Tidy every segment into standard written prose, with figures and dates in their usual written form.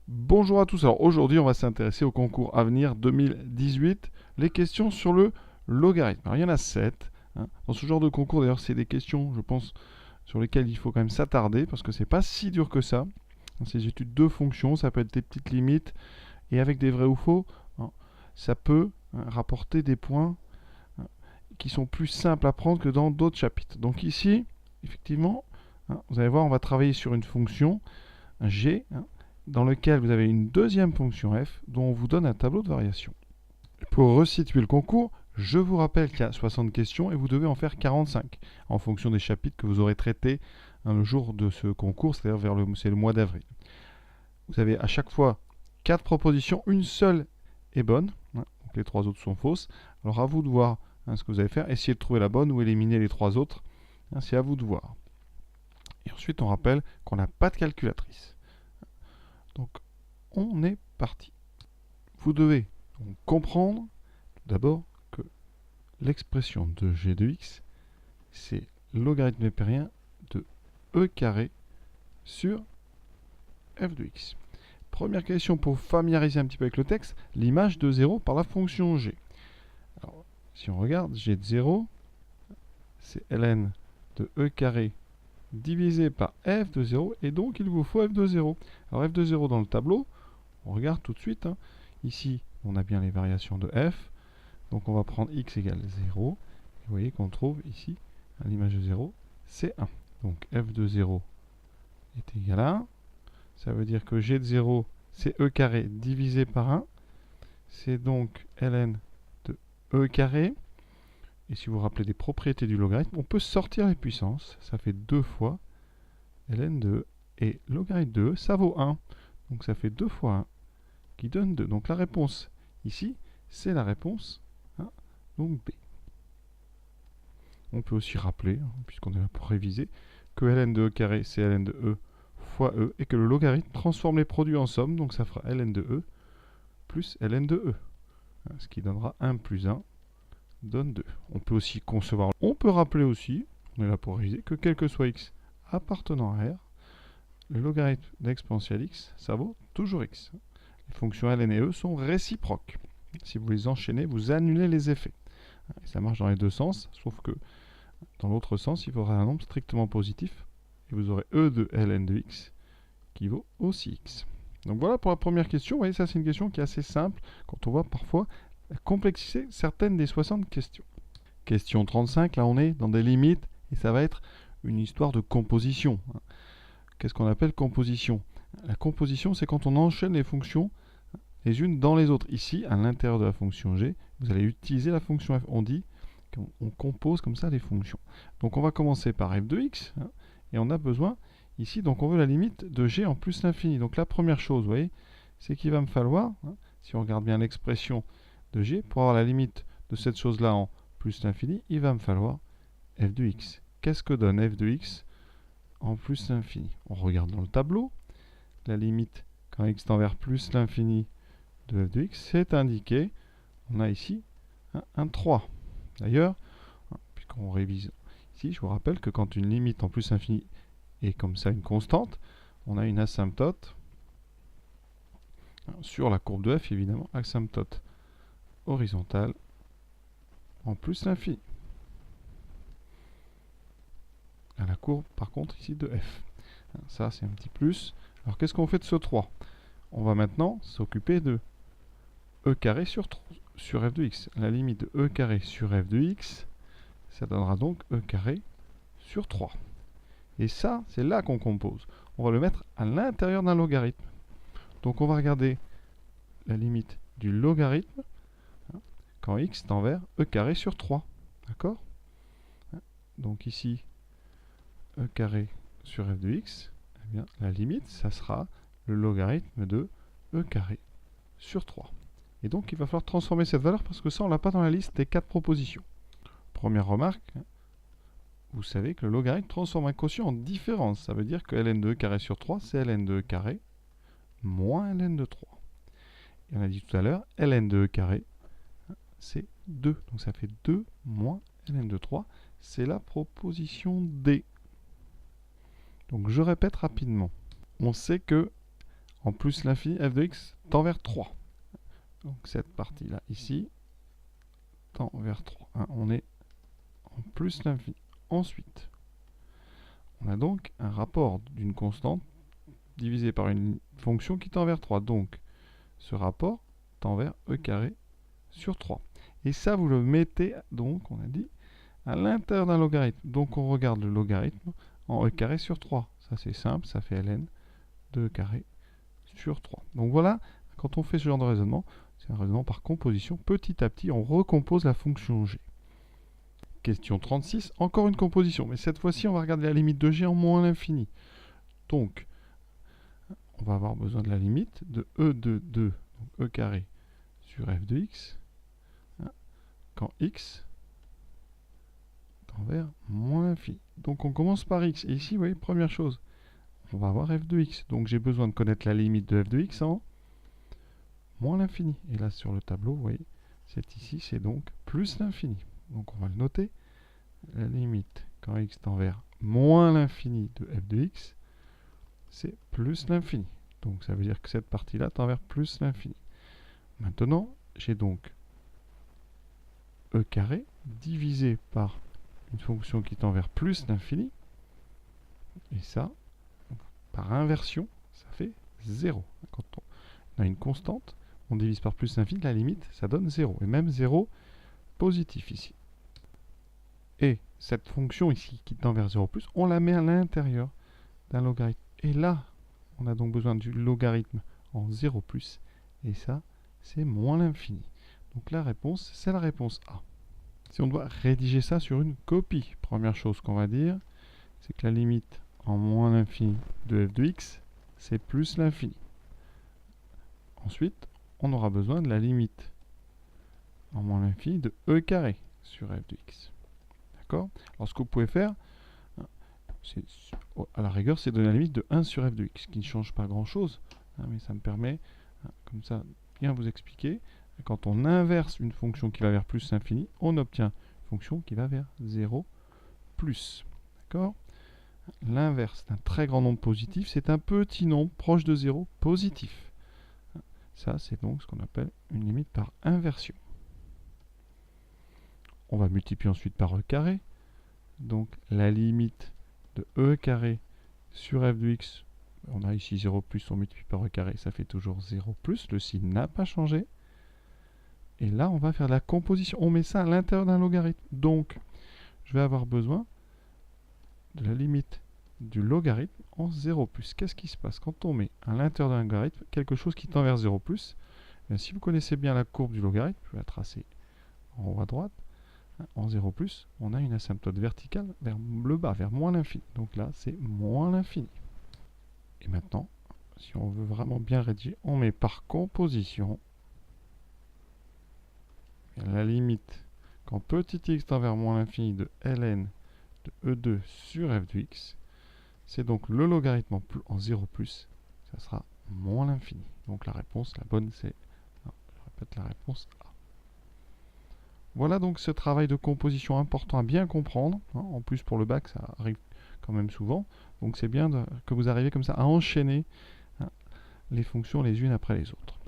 Bonjour à tous, alors aujourd'hui on va s'intéresser au concours Avenir 2018, les questions sur le logarithme. Alors il y en a 7, hein. Dans ce genre de concours d'ailleurs c'est des questions je pense sur lesquelles il faut quand même s'attarder parce que c'est pas si dur que ça. Dans ces études de fonctions, ça peut être des petites limites et avec des vrais ou faux, hein, ça peut rapporter des points qui sont plus simples à prendre que dans d'autres chapitres. Donc ici, effectivement, vous allez voir on va travailler sur une fonction, un g, dans lequel vous avez une deuxième fonction f dont on vous donne un tableau de variation. Pour resituer le concours, je vous rappelle qu'il y a 60 questions et vous devez en faire 45 en fonction des chapitres que vous aurez traités le jour de ce concours, c'est-à-dire c'est le mois d'avril. Vous avez à chaque fois 4 propositions, une seule est bonne, donc les 3 autres sont fausses. Alors à vous de voir ce que vous allez faire, essayez de trouver la bonne ou éliminer les 3 autres, c'est à vous de voir. Et ensuite on rappelle qu'on n'a pas de calculatrice. Donc on est parti. Vous devez donc comprendre tout d'abord que l'expression de g de x, c'est logarithme népérien de e carré sur f de x. Première question pour familiariser un petit peu avec le texte, l'image de 0 par la fonction g. Alors, si on regarde, g de 0, c'est ln de e carré divisé par f de 0, et donc il vous faut f de 0. Alors f de 0 dans le tableau, on regarde tout de suite, ici on a bien les variations de f, donc on va prendre x égale 0, et vous voyez qu'on trouve ici, à l'image de 0, c'est 1. Donc f de 0 est égal à 1, ça veut dire que g de 0, c'est e carré divisé par 1, c'est donc ln de e carré, et si vous vous rappelez des propriétés du logarithme, on peut sortir les puissances, ça fait 2 fois ln de e, et logarithme de e, ça vaut 1, donc ça fait 2 fois 1, qui donne 2. Donc la réponse ici, c'est la réponse, donc B. On peut aussi rappeler, puisqu'on est là pour réviser, que ln de e carré, c'est ln de e fois e, et que le logarithme transforme les produits en somme, donc ça fera ln de e plus ln de e, ce qui donnera 1 plus 1 donne 2. On peut aussi concevoir, on peut rappeler aussi, on est là pour réviser, que quel que soit x appartenant à R, le logarithme d'exponentielle x, ça vaut toujours x. Les fonctions ln et e sont réciproques. Si vous les enchaînez, vous annulez les effets. Et ça marche dans les deux sens, sauf que dans l'autre sens, il faudra un nombre strictement positif, et vous aurez e de ln de x qui vaut aussi x. Donc voilà pour la première question. Vous voyez, ça c'est une question qui est assez simple quand on voit parfois la complexité certaines des 60 questions. Question 35, là on est dans des limites, et ça va être une histoire de composition. Qu'est-ce qu'on appelle composition? La composition, c'est quand on enchaîne les fonctions les unes dans les autres. Ici, à l'intérieur de la fonction g, vous allez utiliser la fonction f. On dit qu'on compose comme ça les fonctions. Donc on va commencer par f de x, et on a besoin ici, donc on veut la limite de g en plus l'infini. Donc la première chose, vous voyez, c'est qu'il va me falloir, si on regarde bien l'expression de g, pour avoir la limite de cette chose-là en plus l'infini, il va me falloir f de x. Qu'est-ce que donne f de x en plus l'infini? On regarde dans le tableau, la limite quand x tend vers plus l'infini de f de x, c'est indiqué, on a ici un 3. D'ailleurs, puisqu'on révise ici, je vous rappelle que quand une limite en plus infini est comme ça une constante, on a une asymptote sur la courbe de f, évidemment, asymptote horizontale en plus l'infini. À la courbe, par contre, ici de f. Ça, c'est un petit plus. Alors, qu'est-ce qu'on fait de ce 3? On va maintenant s'occuper de e carré sur f de x. La limite de e carré sur f de x, ça donnera donc e carré sur 3. Et ça, c'est là qu'on compose. On va le mettre à l'intérieur d'un logarithme. Donc on va regarder la limite du logarithme quand x tend vers e carré sur 3. D'accord? Donc ici, e carré sur f de x, eh bien, la limite, ça sera le logarithme de e carré sur 3. Et donc il va falloir transformer cette valeur parce que ça, on ne l'a pas dans la liste des 4 propositions. Première remarque, vous savez que le logarithme transforme un quotient en différence. Ça veut dire que ln de e carré sur 3, c'est ln de e carré moins ln de 3. Et on a dit tout à l'heure, ln de e carré, c'est 2. Donc ça fait 2 moins ln de 3. C'est la proposition D. Donc je répète rapidement. On sait que en plus l'infini, f de x tend vers 3. Donc cette partie-là, ici, tend vers 3. Hein, on est en plus l'infini. Ensuite, on a donc un rapport d'une constante divisé par une fonction qui tend vers 3. Donc, ce rapport tend vers e carré sur 3. Et ça, vous le mettez, donc, on a dit, à l'intérieur d'un logarithme. Donc, on regarde le logarithme en e carré sur 3. Ça, c'est simple, ça fait ln de e carré sur 3. Donc, voilà, quand on fait ce genre de raisonnement, c'est un raisonnement par composition. Petit à petit, on recompose la fonction g. Question 36, encore une composition. Mais cette fois-ci, on va regarder la limite de g en moins l'infini. Donc, on va avoir besoin de la limite de e de 2, donc e carré sur f de x, hein, quand x tend vers moins l'infini. Donc on commence par x. Et ici, vous voyez, première chose, on va avoir f de x. Donc j'ai besoin de connaître la limite de f de x en moins l'infini. Et là, sur le tableau, vous voyez, c'est ici, c'est donc plus l'infini. Donc on va le noter. La limite, quand x tend vers moins l'infini de f de x, c'est plus l'infini. Donc ça veut dire que cette partie-là tend vers plus l'infini. Maintenant, j'ai donc e carré divisé par une fonction qui tend vers plus l'infini. Et ça, par inversion, ça fait 0. Quand on a une constante, on divise par plus l'infini, la limite, ça donne 0. Et même 0 positif ici. Et cette fonction ici qui tend vers 0+, on la met à l'intérieur d'un logarithme. Et là, on a donc besoin du logarithme en 0+. Et ça, c'est moins l'infini. Donc la réponse, c'est la réponse A. Si on doit rédiger ça sur une copie, première chose qu'on va dire, c'est que la limite en moins l'infini de f de x, c'est plus l'infini. Ensuite, on aura besoin de la limite en moins l'infini de e carré sur f de x. D'accord? Alors ce que vous pouvez faire, à la rigueur, c'est donner la limite de 1 sur f de x, qui ne change pas grand-chose, hein, mais ça me permet, comme ça, bien vous expliquer. Quand on inverse une fonction qui va vers plus l'infini, on obtient une fonction qui va vers 0 plus. D'accord? L'inverse d'un très grand nombre positif, c'est un petit nombre proche de 0 positif. Ça, c'est donc ce qu'on appelle une limite par inversion. On va multiplier ensuite par e carré. Donc la limite de e carré sur f de x, on a ici 0 plus, on multiplie par e carré, ça fait toujours 0 plus, le signe n'a pas changé. Et là, on va faire de la composition. On met ça à l'intérieur d'un logarithme. Donc, je vais avoir besoin de la limite du logarithme en 0 plus. Qu'est-ce qui se passe quand on met à l'intérieur d'un logarithme quelque chose qui tend vers 0 plus? Si vous connaissez bien la courbe du logarithme, je vais la tracer en haut à droite. En 0 plus, on a une asymptote verticale vers le bas, vers moins l'infini. Donc là, c'est moins l'infini. Et maintenant, si on veut vraiment bien rédiger, on met par composition la limite quand petit x tend vers moins l'infini de ln de e2 sur f de x. C'est donc le logarithme en 0 plus, ça sera moins l'infini. Donc la réponse, la bonne, c'est, je répète, la réponse A. Voilà donc ce travail de composition important à bien comprendre. Hein. En plus, pour le bac, ça arrive quand même souvent. Donc c'est bien que vous arriviez comme ça à enchaîner, hein, les fonctions les unes après les autres.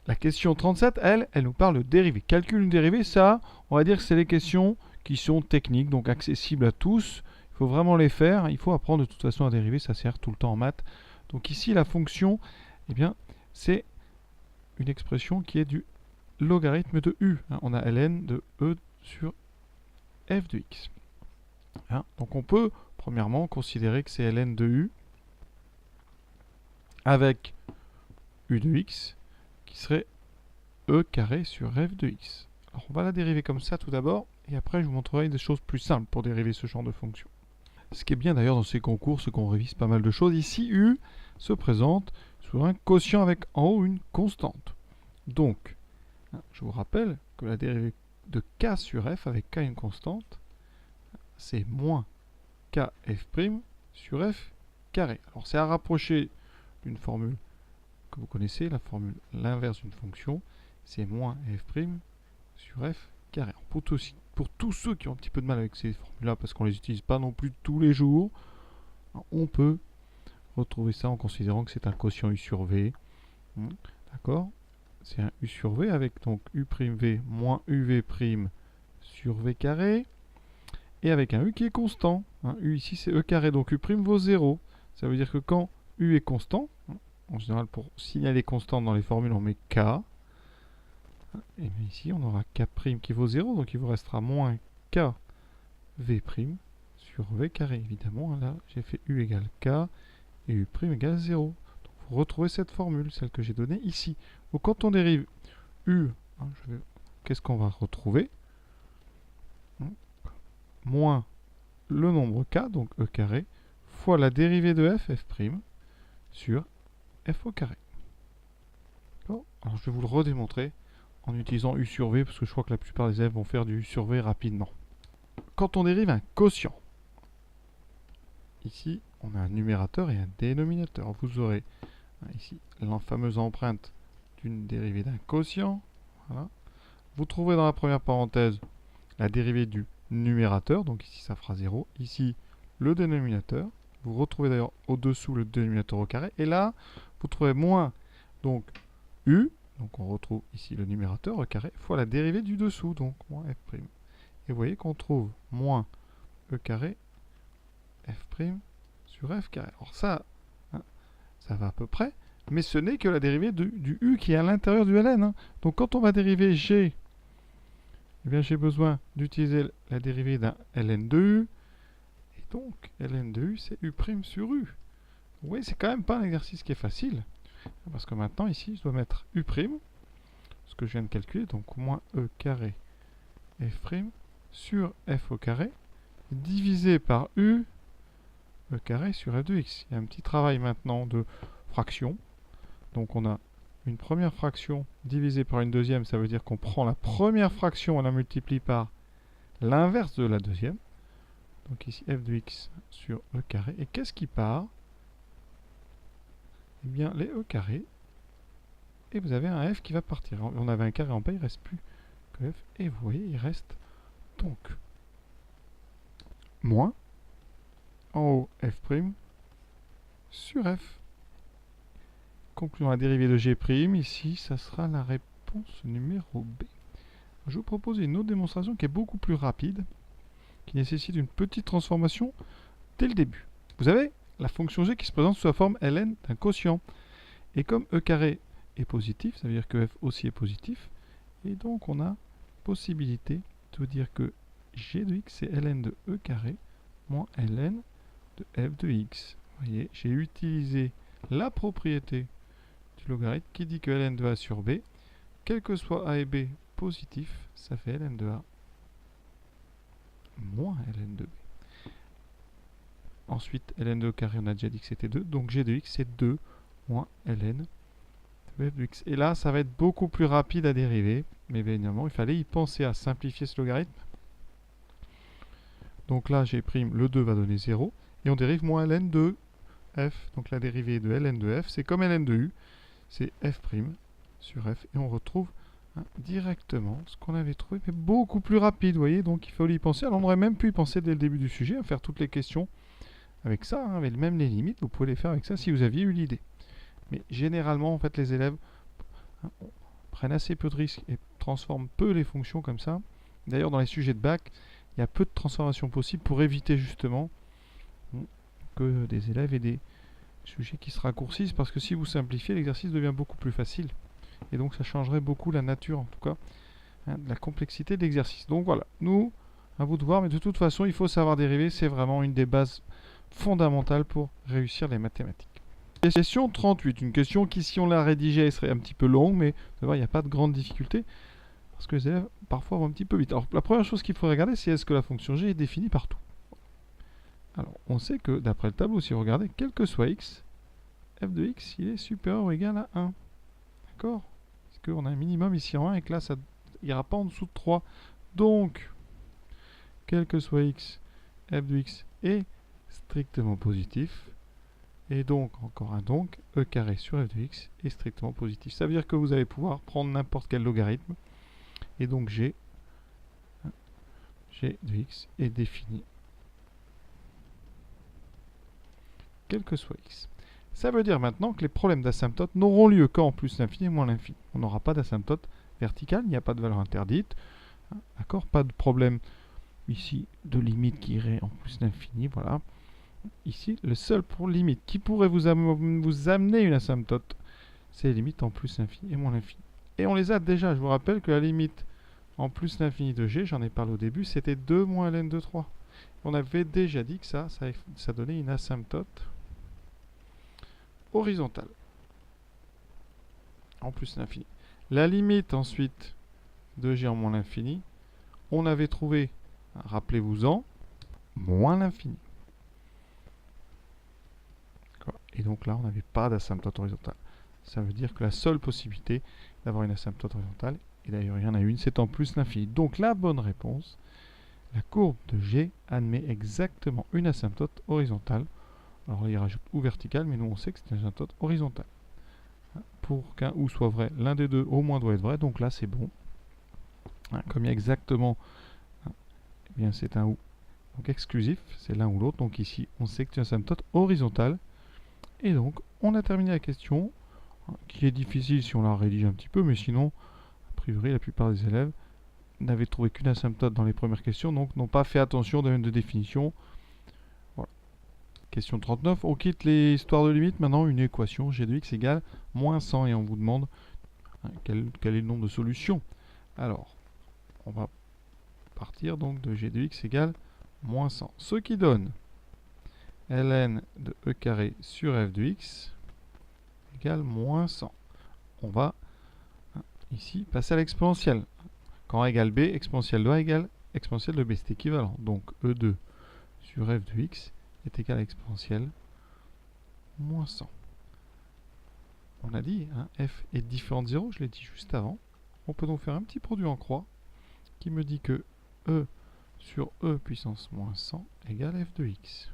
La question 37, elle nous parle de dérivée. Calcul une dérivée, ça, on va dire que c'est les questions qui sont techniques, donc accessibles à tous. Il faut vraiment les faire. Il faut apprendre de toute façon à dériver, ça sert tout le temps en maths. Donc ici, la fonction, eh bien, c'est une expression qui est du logarithme de u. Hein. On a ln de e sur f de x. Hein. Donc on peut, premièrement, considérer que c'est ln de u avec u de x qui serait e carré sur f de x. Alors on va la dériver comme ça tout d'abord, et après je vous montrerai des choses plus simples pour dériver ce genre de fonction. Ce qui est bien d'ailleurs dans ces concours, c'est qu'on révise pas mal de choses. Ici, u se présente sous un quotient avec en haut une constante. Donc, je vous rappelle que la dérivée de k sur f avec k une constante, c'est moins kf' sur f carré. Alors c'est à rapprocher d'une formule que vous connaissez, la formule l'inverse d'une fonction, c'est moins f' sur f carré. Pour tous ceux qui ont un petit peu de mal avec ces formules-là, parce qu'on ne les utilise pas non plus tous les jours, on peut retrouver ça en considérant que c'est un quotient U sur V. D'accord? C'est un U sur V avec donc U'V moins UV' sur V carré. Et avec un U qui est constant. U ici c'est E carré, donc U' vaut 0. Ça veut dire que quand U est constant, en général pour signaler constant dans les formules on met K. Et bien ici on aura K' qui vaut 0, donc il vous restera moins K V' sur V carré. Évidemment, là j'ai fait U égale K et U' égale 0. Donc vous retrouvez cette formule, celle que j'ai donnée ici. Donc quand on dérive U, qu'est-ce qu'on va retrouver? Moins le nombre K, donc E carré, fois la dérivée de F, F' sur F au carré. Alors je vais vous le redémontrer en utilisant U sur V, parce que je crois que la plupart des élèves vont faire du U sur V rapidement. Quand on dérive un quotient, ici on a un numérateur et un dénominateur. Vous aurez ici la fameuse empreinte d'une dérivée d'un quotient. Voilà. Vous trouverez dans la première parenthèse la dérivée du numérateur, donc ici ça fera 0. Ici le dénominateur. Vous retrouvez d'ailleurs au-dessous le dénominateur au carré. Et là, vous trouvez moins donc U, donc on retrouve ici le numérateur au carré, fois la dérivée du dessous, donc moins F'. Et vous voyez qu'on trouve moins E carré F' sur F carré. Alors ça, ça va à peu près, mais ce n'est que la dérivée du U qui est à l'intérieur du ln. Donc quand on va dériver G, eh bien j'ai besoin d'utiliser la dérivée d'un ln de U. Et donc ln de U, c'est U' sur U. Vous voyez, c'est quand même pas un exercice qui est facile. Parce que maintenant, ici, je dois mettre U', ce que je viens de calculer, donc moins E carré F' sur F au carré, divisé par U, E carré sur F de X. Il y a un petit travail maintenant de fraction. Donc on a une première fraction divisée par une deuxième, ça veut dire qu'on prend la première fraction, on la multiplie par l'inverse de la deuxième. Donc ici F de X sur E carré. Et qu'est-ce qui part? Eh bien les E carrés. Et vous avez un F qui va partir. On avait un carré en bas, il ne reste plus que F. Et vous voyez, il reste donc moins en haut F' sur F. Concluons la dérivée de G'. Ici, ça sera la réponse numéro B. Je vous propose une autre démonstration qui est beaucoup plus rapide, qui nécessite une petite transformation dès le début. Vous avez la fonction G qui se présente sous la forme ln d'un quotient. Et comme E carré est positif, ça veut dire que F aussi est positif. Et donc on a possibilité de dire que G de X c'est ln de E carré moins ln de F de X. Vous voyez, j'ai utilisé la propriété du logarithme qui dit que ln de A sur B, quel que soit A et B positif, ça fait ln de A moins ln de B. Ensuite, ln de E carré, on a déjà dit que c'était 2, donc G de X c'est 2 moins ln de F de X. Et là, ça va être beaucoup plus rapide à dériver, mais bien évidemment, il fallait y penser à simplifier ce logarithme. Donc là, G', le 2 va donner 0, et on dérive moins ln de F. Donc la dérivée de ln de F, c'est comme ln de U, c'est F' sur F, et on retrouve directement ce qu'on avait trouvé, mais beaucoup plus rapide, vous voyez, donc il faut y penser. Alors on aurait même pu y penser dès le début du sujet, à faire toutes les questions avec ça, avec même les limites, vous pouvez les faire avec ça si vous aviez eu l'idée. Mais généralement, en fait, les élèves prennent assez peu de risques et transforment peu les fonctions comme ça. D'ailleurs, dans les sujets de bac, il y a peu de transformations possibles pour éviter justement que des élèves aient des sujets qui se raccourcissent, parce que si vous simplifiez, l'exercice devient beaucoup plus facile. Et donc ça changerait beaucoup la nature, en tout cas, de la complexité de l'exercice. Donc voilà, nous, à vous de voir, mais de toute façon, il faut savoir dériver, c'est vraiment une des bases fondamentales pour réussir les mathématiques. Question 38, une question qui, si on la rédigeait, elle serait un petit peu longue, mais vous voir, il n'y a pas de grande difficulté, parce que les élèves, parfois, vont un petit peu vite. Alors, la première chose qu'il faut regarder, c'est est-ce que la fonction g est définie partout. Alors, on sait que, d'après le tableau, si vous regardez, quel que soit x, f de x, il est supérieur ou égal à 1. D'accord? Parce qu'on a un minimum ici en 1, et que là, ça n'ira pas en dessous de 3. Donc, quel que soit x, f de x est strictement positif. Et donc, encore un donc, e carré sur f de x est strictement positif. Ça veut dire que vous allez pouvoir prendre n'importe quel logarithme. Et donc, g de x est défini quel que soit x. Ça veut dire maintenant que les problèmes d'asymptote n'auront lieu qu'en plus l'infini et moins l'infini. On n'aura pas d'asymptote verticale, il n'y a pas de valeur interdite. D'accord? Pas de problème ici de limite qui irait en plus l'infini, voilà. Ici, le seul limite qui pourrait vous amener une asymptote, c'est les limites en plus l'infini et moins l'infini. Et on les a déjà, je vous rappelle que la limite en plus l'infini de g, j'en ai parlé au début, c'était 2 moins ln de 3. On avait déjà dit que ça donnait une asymptote horizontale. En plus l'infini. La limite ensuite de g en moins l'infini, on avait trouvé, rappelez-vous-en, moins l'infini. Et donc là, on n'avait pas d'asymptote horizontale. Ça veut dire que la seule possibilité d'avoir une asymptote horizontale, et d'ailleurs il y en a une, c'est en plus l'infini. Donc la bonne réponse, la courbe de G admet exactement une asymptote horizontale. Alors là, il rajoute ou verticale, mais nous on sait que c'est une asymptote horizontale. Pour qu'un ou soit vrai, l'un des deux au moins doit être vrai, donc là c'est bon. Comme il y a exactement, eh bien c'est un ou donc exclusif, c'est l'un ou l'autre, donc ici on sait que c'est une asymptote horizontale. Et donc on a terminé la question, qui est difficile si on la rédige un petit peu, mais sinon, a priori la plupart des élèves n'avaient trouvé qu'une asymptote dans les premières questions, donc n'ont pas fait attention aux domaines de définition. Voilà. Question 39, on quitte les histoires de limites, maintenant une équation, g de x égale moins 100, et on vous demande quel est le nombre de solutions. Alors, on va partir donc de g de x égale moins 100, ce qui donne ln de e carré sur f de x égale moins 100. On va ici passer à l'exponentielle. Quand a égale b, exponentielle de a égale exponentielle de b, c'est équivalent. Donc e2 sur f de x est égal à exponentielle moins 100. On a dit, f est différent de 0, je l'ai dit juste avant. On peut donc faire un petit produit en croix qui me dit que e sur e puissance moins 100 égale f de x.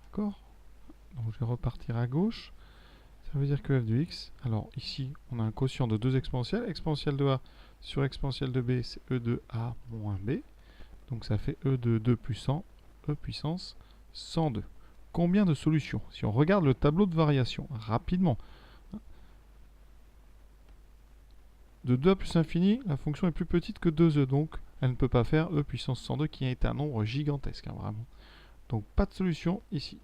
D'accord? Donc je vais repartir à gauche. Ça veut dire que f de x, alors ici on a un quotient de deux exponentielles. Exponentielle de a sur exponentielle de b, c'est e de a moins b. Donc ça fait e de 2 puissant, e puissance 102. Combien de solutions? Si on regarde le tableau de variation rapidement, de 2 à plus infini, la fonction est plus petite que 2e, donc elle ne peut pas faire e puissance 102 qui est un nombre gigantesque, vraiment. Donc pas de solution ici.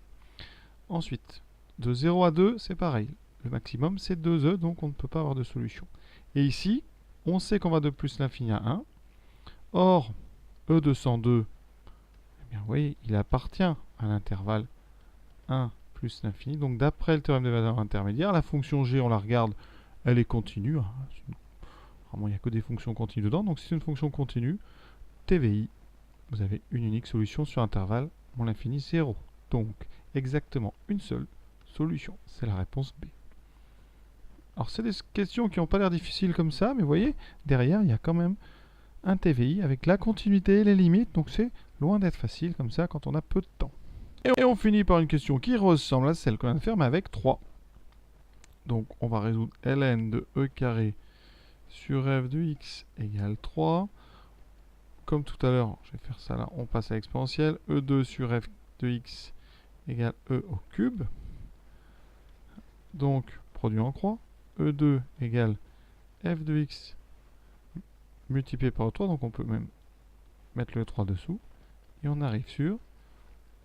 Ensuite, de 0 à 2, c'est pareil. Le maximum, c'est 2e, donc on ne peut pas avoir de solution. Et ici, on sait qu'on va de plus l'infini à 1. Or, e de 102, eh bien, vous voyez, il appartient à l'intervalle 1 plus l'infini. Donc d'après le théorème des valeurs intermédiaires, la fonction g, on la regarde, elle est continue. Vraiment, il n'y a que des fonctions continues dedans. Donc c'est une fonction continue. TVI, vous avez une unique solution sur intervalle moins l'infini 0. Donc exactement une seule solution. C'est la réponse B. Alors c'est des questions qui n'ont pas l'air difficiles comme ça, mais vous voyez, derrière il y a quand même un TVI avec la continuité et les limites, donc c'est loin d'être facile comme ça quand on a peu de temps. Et on finit par une question qui ressemble à celle qu'on vient de faire, mais avec 3. Donc on va résoudre ln de e carré sur f de x égale 3. Comme tout à l'heure, je vais faire ça là, on passe à l'exponentielle. E2 sur f de x égale e au cube. Donc, produit en croix. E2 égale f de x multiplié par E3. Donc, on peut même mettre le 3 dessous. Et on arrive sur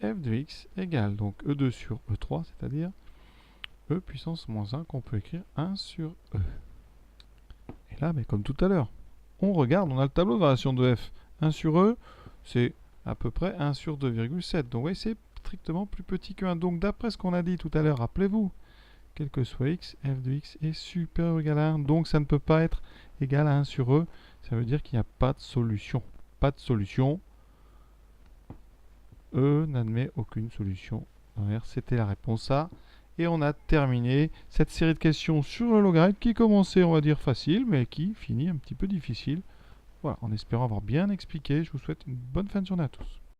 f de x égale donc E2 sur E3, c'est-à-dire e puissance moins 1 qu'on peut écrire 1 sur e. Et là, mais comme tout à l'heure, on regarde, on a le tableau de variation de f. 1 sur e, c'est à peu près 1 sur 2,7. Donc, vous voyez, c'est strictement plus petit que 1. Donc, d'après ce qu'on a dit tout à l'heure, rappelez-vous, quel que soit x, f de x est supérieur ou égal à 1. Donc, ça ne peut pas être égal à 1 sur e. Ça veut dire qu'il n'y a pas de solution. Pas de solution. E n'admet aucune solution. C'était la réponse A. Et on a terminé cette série de questions sur le logarithme qui commençait, on va dire, facile, mais qui finit un petit peu difficile. Voilà, en espérant avoir bien expliqué, je vous souhaite une bonne fin de journée à tous.